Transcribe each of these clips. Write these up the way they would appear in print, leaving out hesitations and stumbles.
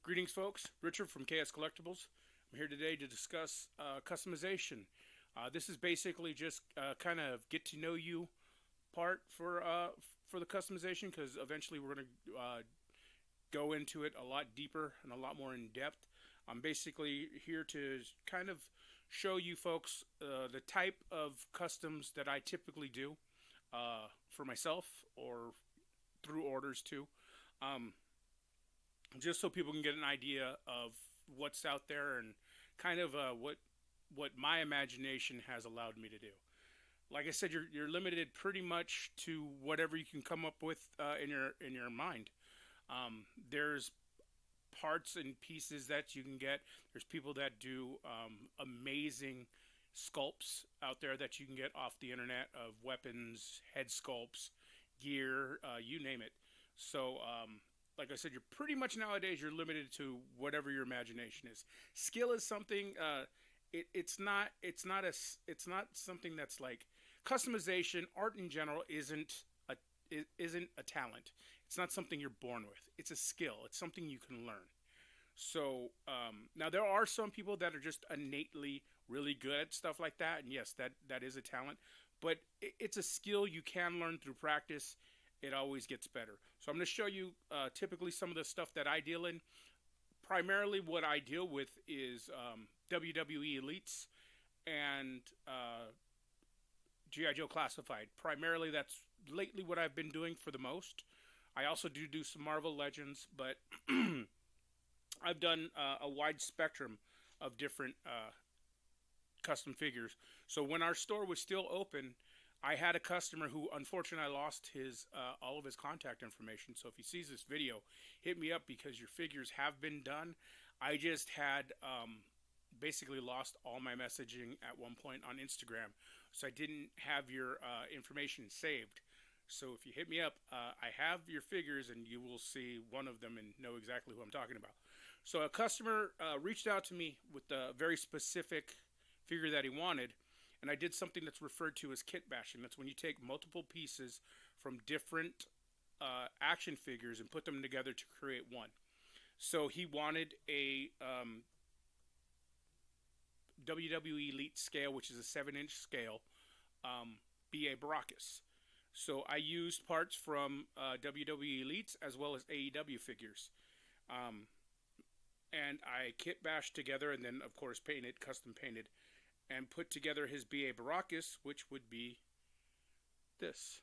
Greetings, folks. Richard from KS Collectibles. I'm here today to discuss customization. This is basically just kind of get to know you part for the customization because eventually we're going to go into it a lot deeper and a lot more in depth. I'm basically here to kind of show you folks the type of customs that I typically do for myself or through orders too. Um, just so people can get an idea of what's out there and kind of what my imagination has allowed me to do. Like I said, you're limited pretty much to whatever you can come up with in your mind. There's parts and pieces that you can get. There's people that do amazing sculpts out there that you can get off the internet of weapons, head sculpts, gear, you name it. So, like I said, you're pretty much nowadays you're limited to whatever your imagination is. Skill is something. It's not something that's like customization. Art in general isn't a talent. It's not something you're born with. It's a skill. It's something you can learn. So now there are some people that are just innately really good at stuff like that, and yes, that is a talent. But it's a skill you can learn through practice. It always gets better. So I'm going to show you typically some of the stuff that I deal in. Primarily, what I deal with is WWE Elites and GI Joe Classified. Primarily, that's lately what I've been doing for the most. I also do some Marvel Legends, but I've done a wide spectrum of different custom figures. So when our store was still open, I had a customer who unfortunately lost his all of his contact information. So if he sees this video, hit me up because your figures have been done. I just had basically lost all my messaging at one point on Instagram, so I didn't have your information saved. So if you hit me up, I have your figures, and you will see one of them and know exactly who I'm talking about. So a customer reached out to me with a very specific figure that he wanted, and I did something that's referred to as kit bashing. That's when you take multiple pieces from different action figures and put them together to create one. So he wanted a WWE Elite scale, which is a 7-inch scale, B.A. Baracus. So I used parts from WWE Elites as well as AEW figures. Um, and I kit bashed together and then, of course, painted, custom painted, and put together his B.A. Baracus, which would be this.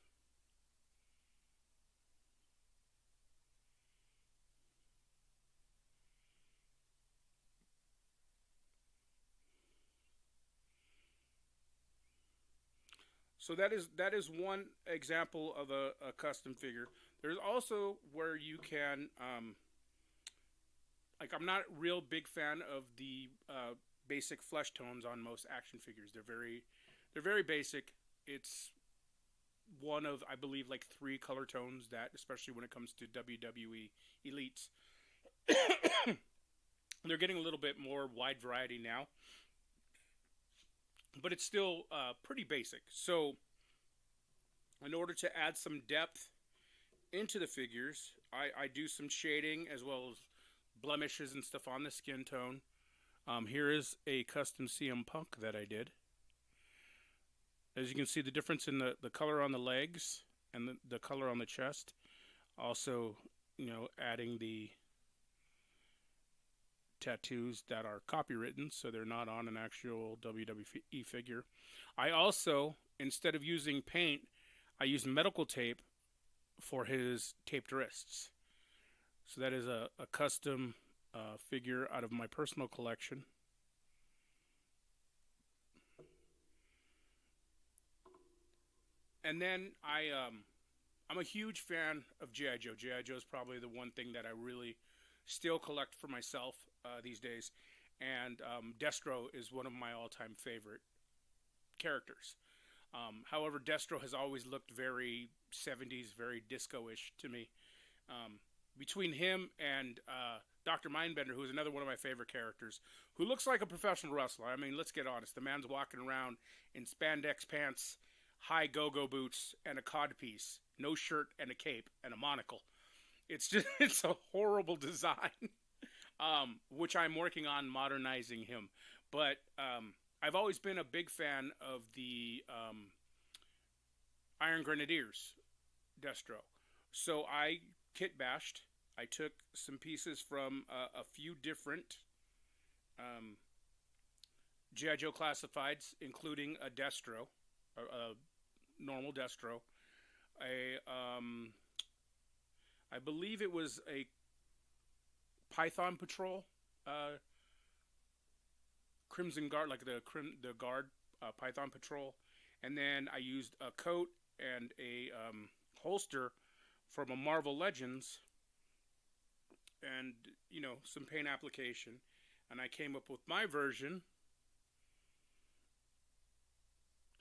So that is one example of a custom figure. There's also where you can like I'm not a real big fan of the basic flesh tones on most action figures. They're very basic. It's one of I believe like three color tones that, especially when it comes to WWE elites, they're getting a little bit more wide variety now, but it's still pretty basic. So in order to add some depth into the figures, I do some shading as well as blemishes and stuff on the skin tone. Here is a custom CM Punk that I did. As you can see, the difference in the color on the legs and the color on the chest. Also, adding the tattoos that are copywritten, so they're not on an actual WWE figure. I also, instead of using paint, I used medical tape for his taped wrists. So that is a custom figure out of my personal collection. And then I'm a huge fan of GI Joe. GI Joe is probably the one thing that I really still collect for myself these days. And Destro is one of my all-time favorite characters. However, Destro has always looked very 70s, very disco-ish to me. Um, Between him and Dr. Mindbender, who is another one of my favorite characters, who looks like a professional wrestler. I mean, let's get honest. The man's walking around in spandex pants, high go-go boots, and a codpiece, no shirt and a cape and a monocle. It's just it's a horrible design. which I'm working on modernizing him. But I've always been a big fan of the Iron Grenadiers Destro. So I kit bashed. I took some pieces from a few different um, GI Joe classifieds, including a Destro, a normal Destro, a I believe it was a Python Patrol, uh, Crimson Guard, like the Guard Python Patrol, and then I used a coat and a holster from a Marvel Legends, and some paint application, and I came up with my version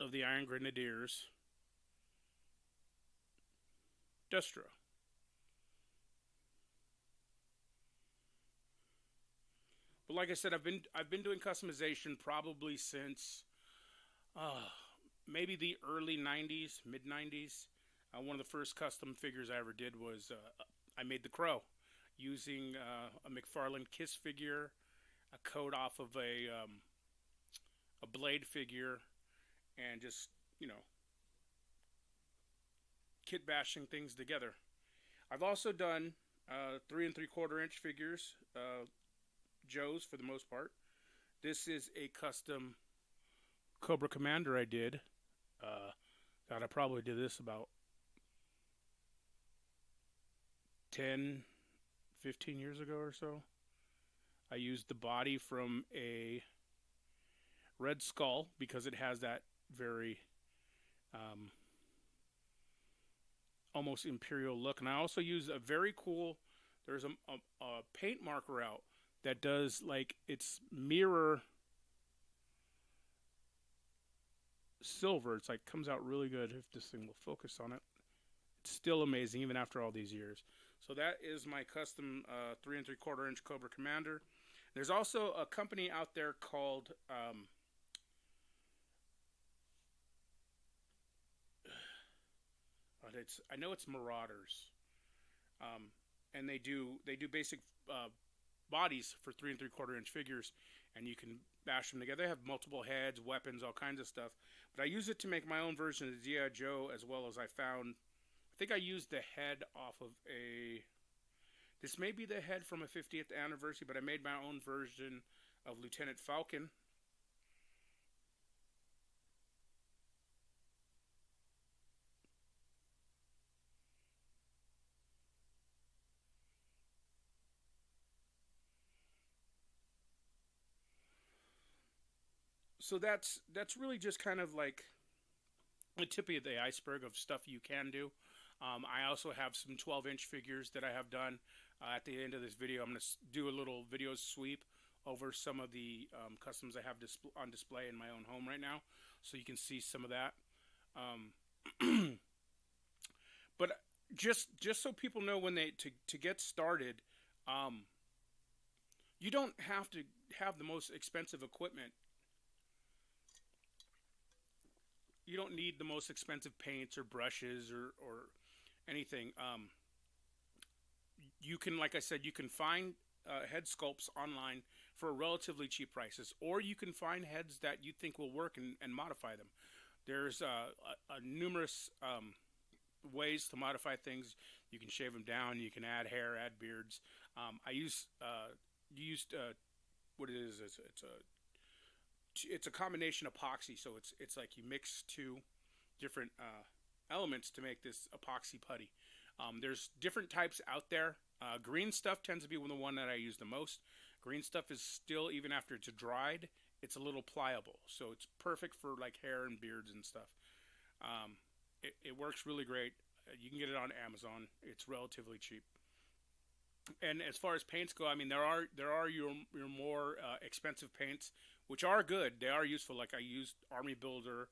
of the Iron Grenadiers Destro. But like I said, I've been doing customization probably since uh, maybe the early '90s, mid '90s. One of the first custom figures I ever did was I made the Crow using a McFarlane Kiss figure, a coat off of a Blade figure, and just you know kit bashing things together. I've also done 3 3/4 inch figures, Joe's for the most part. This is a custom Cobra Commander I did. Uh, God, I probably did this about 10, 15 years ago or so. I used the body from a Red Skull because it has that very um, almost imperial look. And I also use a very cool. There's a paint marker out that does like it's mirror silver. It's like comes out really good if this thing will focus on it. It's still amazing even after all these years. So that is my custom 3 3/4 inch Cobra Commander. There's also a company out there called I know it's Marauders, um, and they do basic bodies for 3 3/4 inch figures, and you can bash them together. They have multiple heads, weapons, all kinds of stuff. But I use it to make my own version of the GI Joe, as well as I found. I think I used the head off of a. This may be the head from a 50th anniversary, but I made my own version of Lieutenant Falcon. So that's really just kind of like the tip of the iceberg of stuff you can do. I also have some 12-inch figures that I have done. At the end of this video, I'm going to do a little video sweep over some of the customs I have on display in my own home right now, so you can see some of that. Um, but just so people know when they to get started, um, you don't have to have the most expensive equipment. You don't need the most expensive paints or brushes or anything. You can, like I said, you can find head sculpts online for relatively cheap prices, or you can find heads that you think will work and modify them. There's a numerous ways to modify things. You can shave them down. You can add hair, add beards. I used what it is. It's a combination epoxy. So it's like you mix two different elements to make this epoxy putty. There's different types out there. Green stuff tends to be the one that I use the most. Green stuff is still, even after it's dried, it's a little pliable. So it's perfect for like hair and beards and stuff. It works really great. You can get it on Amazon. It's relatively cheap. And as far as paints go, I mean there are your more expensive paints, which are good. They are useful. Like I used Army Builder,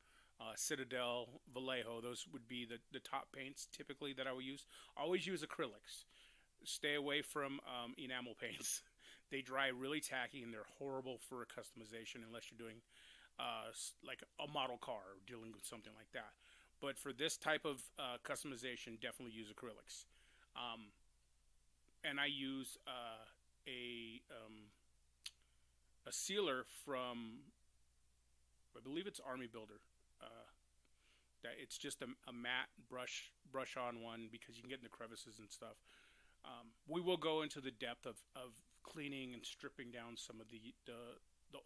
Citadel, Vallejo. Those would be the top paints typically that I would use. Always use acrylics. Stay away from enamel paints. They dry really tacky and they're horrible for customization unless you're doing like a model car or dealing with something like that. But for this type of customization, definitely use acrylics. Um, and I use a sealer from, I believe it's Army Builder. That it's just a matte brush on one because you can get in the crevices and stuff. We will go into the depth of cleaning and stripping down some of the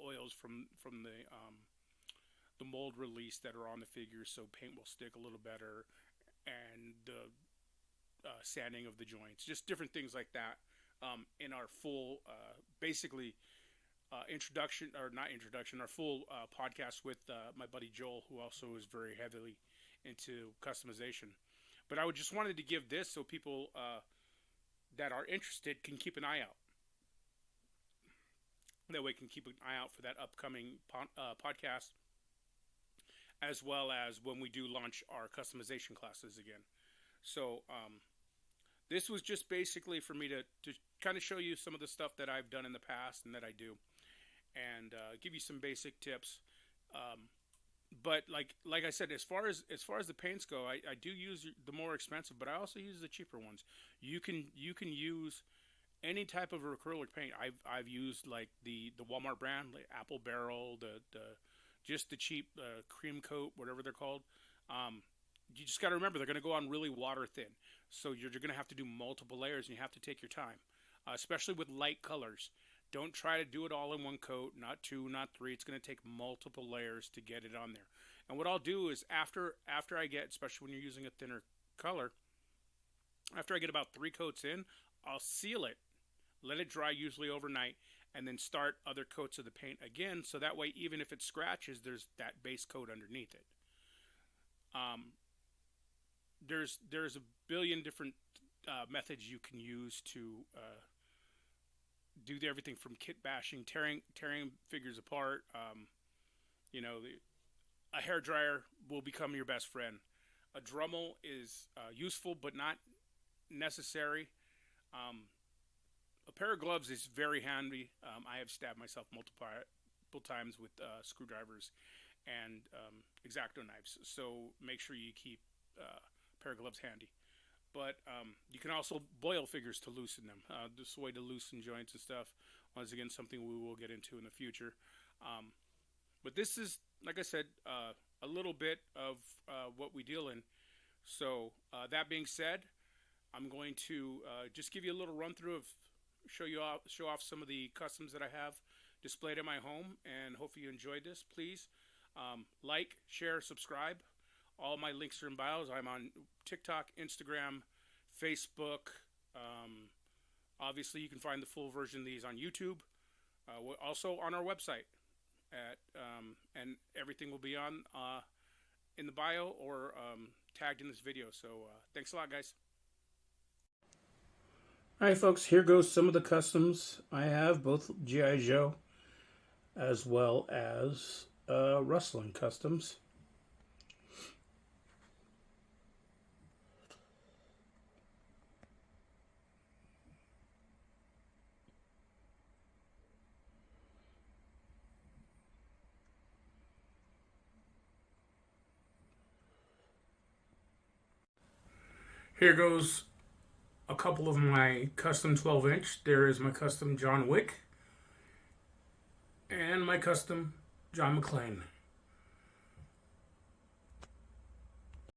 oils from the mold release that are on the figures, so paint will stick a little better, and the sanding of the joints, just different things like that. In our full, basically, introduction, or not introduction, our full podcast with my buddy Joel, who also is very heavily into customization. But I would just wanted to give this so people that are interested can keep an eye out. That way, can keep an eye out for that upcoming podcast, as well as when we do launch our customization classes again. So this was just basically for me to kind of show you some of the stuff that I've done in the past and that I do, and give you some basic tips. But like I said, as far as the paints go, I do use the more expensive, but I also use the cheaper ones. You can use any type of acrylic paint. I've used like the Walmart brand, like Apple Barrel, the just the cheap cream coat, whatever they're called. You just got to remember they're going to go on really water thin, so you're going to have to do multiple layers, and you have to take your time, especially with light colors. Don't try to do it all in one coat, not two, not three. It's going to take multiple layers to get it on there. And what I'll do is after I get, especially when you're using a thinner color, after I get about 3 coats in, I'll seal it, let it dry usually overnight, and then start other coats of the paint again, so that way even if it scratches, there's that base coat underneath it. There's a billion different methods you can use to do everything from kit bashing, tearing figures apart. A hair dryer will become your best friend. A Dremel is useful but not necessary. A pair of gloves is very handy. I have stabbed myself multiple times with screwdrivers and X-Acto knives. So make sure you keep a pair of gloves handy. But you can also boil figures to loosen them. This way to loosen joints and stuff. Once again, something we will get into in the future. But this is, like I said, a little bit of what we deal in. So that being said, I'm going to just give you a little run through of show off some of the customs that I have displayed at my home, and hopefully you enjoyed this. Please like, share, subscribe. All my links are in bios. I'm on TikTok, Instagram, Facebook. Obviously, you can find the full version of these on YouTube. Also on our website, and everything will be on in the bio or tagged in this video. So thanks a lot, guys. All right, folks, here goes some of the customs I have, both G.I. Joe as well as Rustling customs. Here goes a couple of my custom 12-inch. There is my custom John Wick and my custom John McClane.